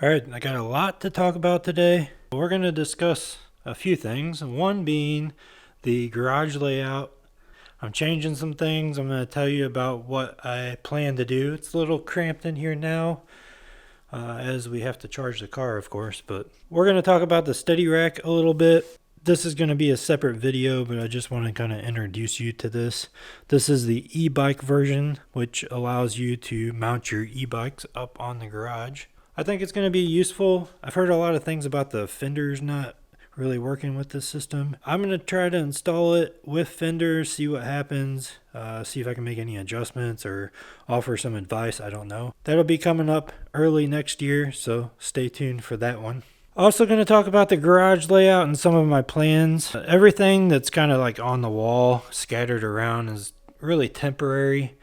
All right, I got a lot to talk about today. We're going to discuss a few things, one being the garage layout. I'm changing some things. I'm going to tell you about what I plan to do. It's a little cramped in here now, as we have to charge the car, of course, but we're going to talk about the steady rack a little bit. This is going to be a separate video, but I just want to kind of introduce you to this. This is the e-bike version, which allows you to mount your e-bikes up on the garage. I think it's going to be useful. I've heard a lot of things about the fenders not really working with this system. I'm going to try to install it with fenders, see what happens, see if I can make any adjustments or offer some advice. I don't know. That'll be coming up early next year, so stay tuned for that one. Also going to talk about the garage layout and some of my plans. Everything that's kind of like on the wall, scattered around, is really temporary.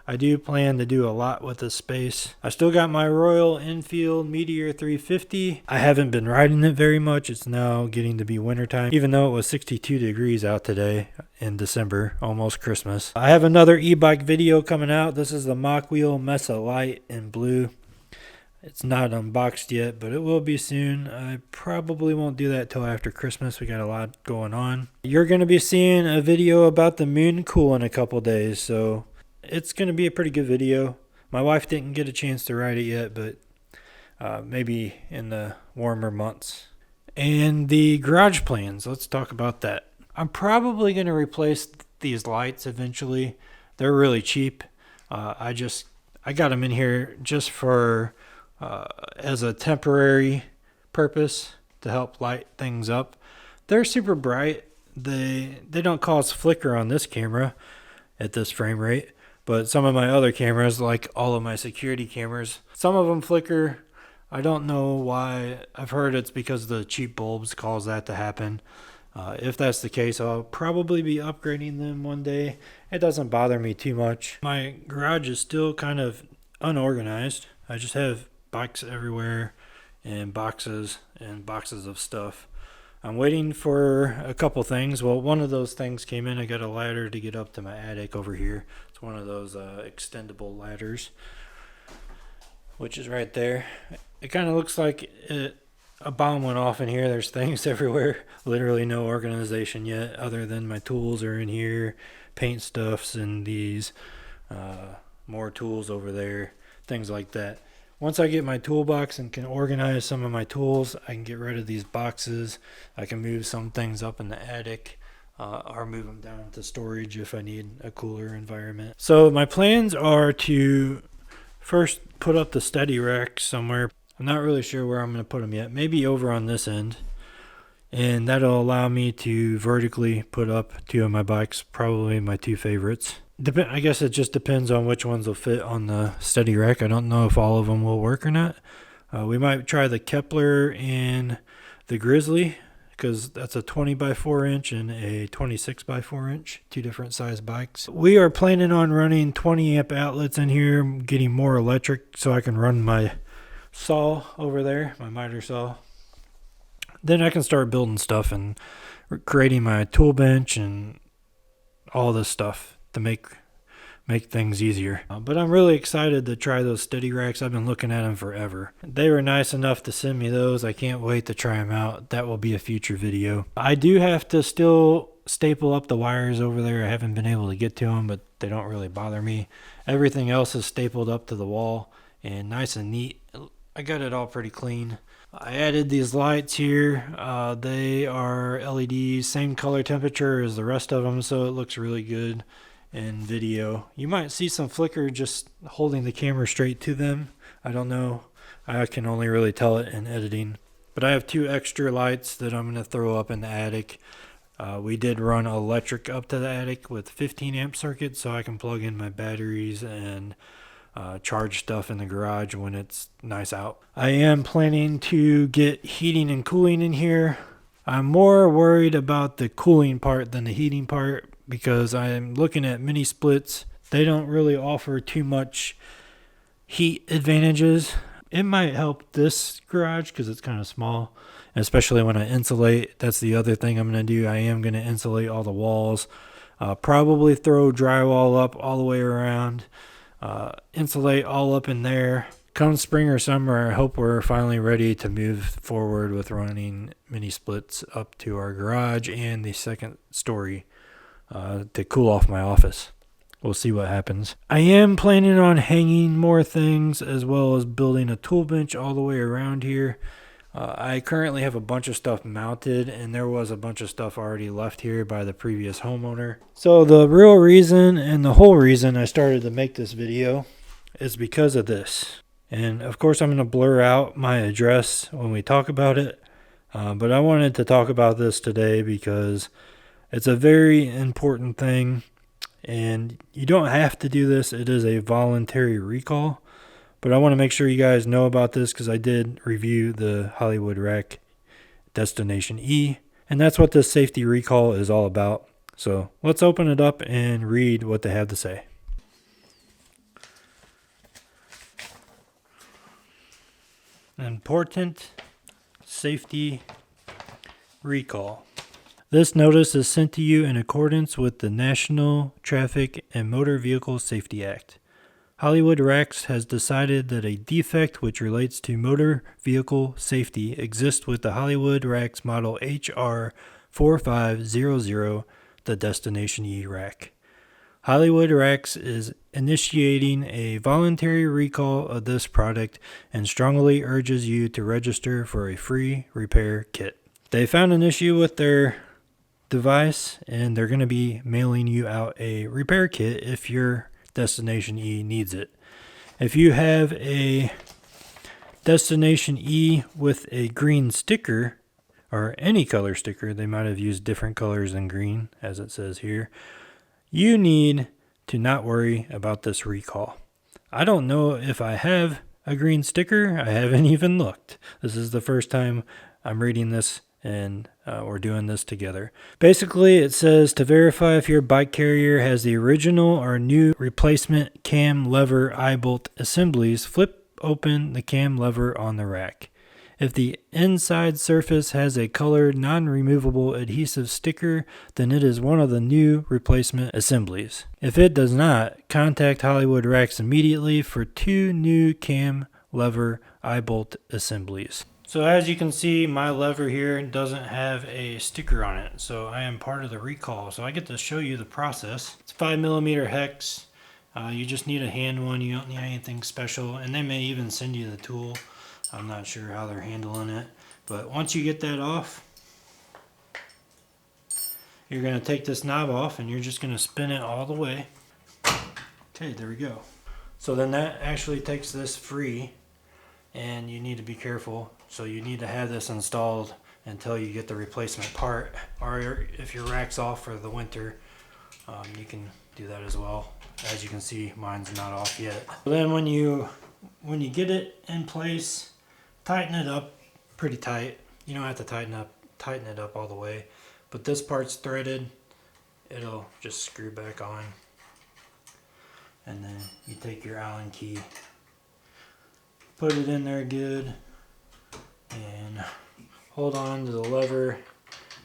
I do plan to do a lot with this space. I still got my Royal Enfield Meteor 350. I haven't been riding it very much. It's now getting to be wintertime, even though it was 62 degrees out today in December, almost Christmas. I have another e-bike video coming out. This is the Mach Wheel Mesa Light in blue. It's not unboxed yet, but it will be soon. I probably won't do that till after Christmas. We got a lot going on. You're going to be seeing a video about the Moon Cool in a couple days, so it's going to be a pretty good video. My wife didn't get a chance to ride it yet, but maybe in the warmer months. And the garage plans, let's talk about that. I'm probably going to replace these lights eventually. They're really cheap. I got them in here just for as a temporary purpose to help light things up. They're super bright. They don't cause flicker on this camera at this frame rate. But some of my other cameras, like all of my security cameras, some of them flicker. I don't know why. I've heard it's because the cheap bulbs cause that to happen. If that's the case, I'll probably be upgrading them one day. It doesn't bother me too much. My garage is still kind of unorganized. I just have bikes everywhere and boxes of stuff. I'm waiting for a couple things. Well, one of those things came in. I got a ladder to get up to my attic over here. It's one of those extendable ladders, which is right there. It kind of looks like a bomb went off in here. There's things everywhere. Literally no organization yet, other than my tools are in here, paint stuffs and these, more tools over there, things like that. Once I get my toolbox and can organize some of my tools, I can get rid of these boxes. I can move some things up in the attic or move them down to storage if I need a cooler environment. So my plans are to first put up the steady rack somewhere. I'm not really sure where I'm going to put them yet. Maybe over on this end. And that'll allow me to vertically put up two of my bikes, probably my two favorites. I guess it just depends on which ones will fit on the steady rack. I don't know if all of them will work or not. We might try the Kepler and the Grizzly, because that's a 20 by 4 inch and a 26 by 4 inch, two different size bikes. We are planning on running 20 amp outlets in here, getting more electric so I can run my saw over there, my miter saw. Then I can start building stuff and creating my tool bench and all this stuff to make things easier. But I'm really excited to try those steady racks. I've been looking at them forever. They were nice enough to send me those. I can't wait to try them out. That will be a future video. I do have to still staple up the wires over there. I haven't been able to get to them, but they don't really bother me. Everything else is stapled up to the wall and nice and neat. I got it all pretty clean. I added these lights here. They are LEDs, same color temperature as the rest of them, so it looks really good in video. You might see some flicker just holding the camera straight to them. I don't know. I can only really tell it in editing. But I have two extra lights that I'm going to throw up in the attic. We did run electric up to the attic with 15 amp circuits, so I can plug in my batteries and charge stuff in the garage when it's nice out. I am planning to get heating and cooling in here. I'm more worried about the cooling part than the heating part because I'm looking at mini splits. They don't really offer too much heat advantages. It might help this garage because it's kind of small, especially when I insulate. That's the other thing I'm going to do. I am going to insulate all the walls. Probably throw drywall up all the way around. Insulate all up in there. come spring or summer, I hope we're finally ready to move forward with running mini splits up to our garage and the second story to cool off my office. We'll see what happens. I am planning on hanging more things as well as building a tool bench all the way around here. I currently have a bunch of stuff mounted, and there was a bunch of stuff already left here by the previous homeowner. So the real reason and the whole reason I started to make this video is because of this. And of course I'm going to blur out my address when we talk about it. But I wanted to talk about this today because it's a very important thing. And you don't have to do this. It is a voluntary recall. But I want to make sure you guys know about this because I did review the Hollywood Rack Destination E. And that's what this safety recall is all about. So let's open it up and read what they have to say. Important safety recall. This notice is sent to you in accordance with the National Traffic and Motor Vehicle Safety Act. Hollywood Racks has decided that a defect which relates to motor vehicle safety exists with the Hollywood Racks model HR 4500, the Destination E rack. Hollywood Racks is initiating a voluntary recall of this product and strongly urges you to register for a free repair kit. They found an issue with their device and they're going to be mailing you out a repair kit if your Destination E needs it. If you have a Destination E with a green sticker or any color sticker, they might have used different colors than green as it says here, you need to not worry about this recall. I don't know if I have a green sticker. I haven't even looked. This is the first time I'm reading this and we're doing this together. Basically, it says to verify if your bike carrier has the original or new replacement cam lever eye bolt assemblies, flip open the cam lever on the rack. If the inside surface has a colored non-removable adhesive sticker, then it is one of the new replacement assemblies. If it does not, contact Hollywood Racks immediately for 2 new cam lever eye bolt assemblies. So as you can see, my lever here doesn't have a sticker on it, so I am part of the recall. So I get to show you the process. It's 5mm hex. You just need a hand one. You don't need anything special, and they may even send you the tool. I'm not sure how they're handling it, but once you get that off, you're going to take this knob off and you're just going to spin it all the way. Okay, there we go. So then that actually takes this free, and you need to be careful. So you need to have this installed until you get the replacement part, or if your rack's off for the winter, you can do that as well. As you can see, mine's not off yet. Then when you get it in place, tighten it up pretty tight. You don't have to tighten it up all the way, but this part's threaded. It'll just screw back on, and then you take your Allen key, put it in there good, and hold on to the lever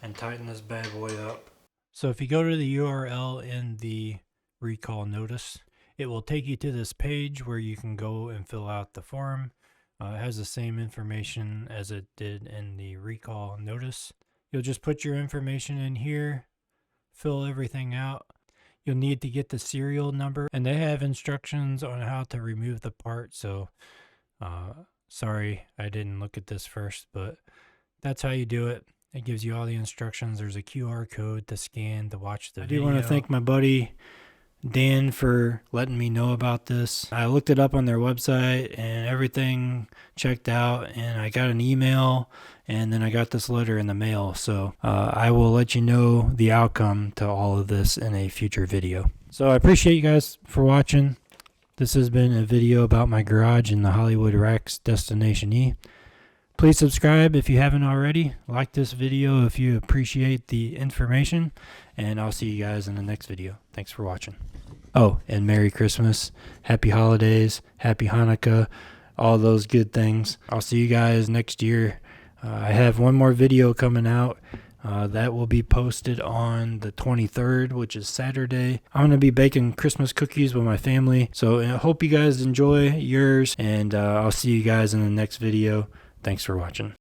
and tighten this bad boy up. So if you go to the URL in the recall notice, it will take you to this page where you can go and fill out the form. It has the same information as it did in the recall notice. You'll just put your information in here, fill everything out. You'll need to get the serial number, and they have instructions on how to remove the part. So sorry I didn't look at this first, but that's how you do it. It gives you all the instructions. There's a QR code to scan to watch the video. I do want to thank my buddy Dan for letting me know about this. I looked it up on their website and everything checked out, and I got an email, and then I got this letter in the mail. So I will let you know the outcome to all of this in a future video. So I appreciate you guys for watching. This has been a video about my garage in the Hollywood Racks Destination E. Please subscribe if you haven't already. Like this video if you appreciate the information, and I'll see you guys in the next video. Thanks for watching. Oh, and Merry Christmas, Happy Holidays, Happy Hanukkah, all those good things. I'll see you guys next year. I have one more video coming out That will be posted on the 23rd, which is Saturday. I'm going to be baking Christmas cookies with my family. So I hope you guys enjoy yours, and I'll see you guys in the next video. Thanks for watching.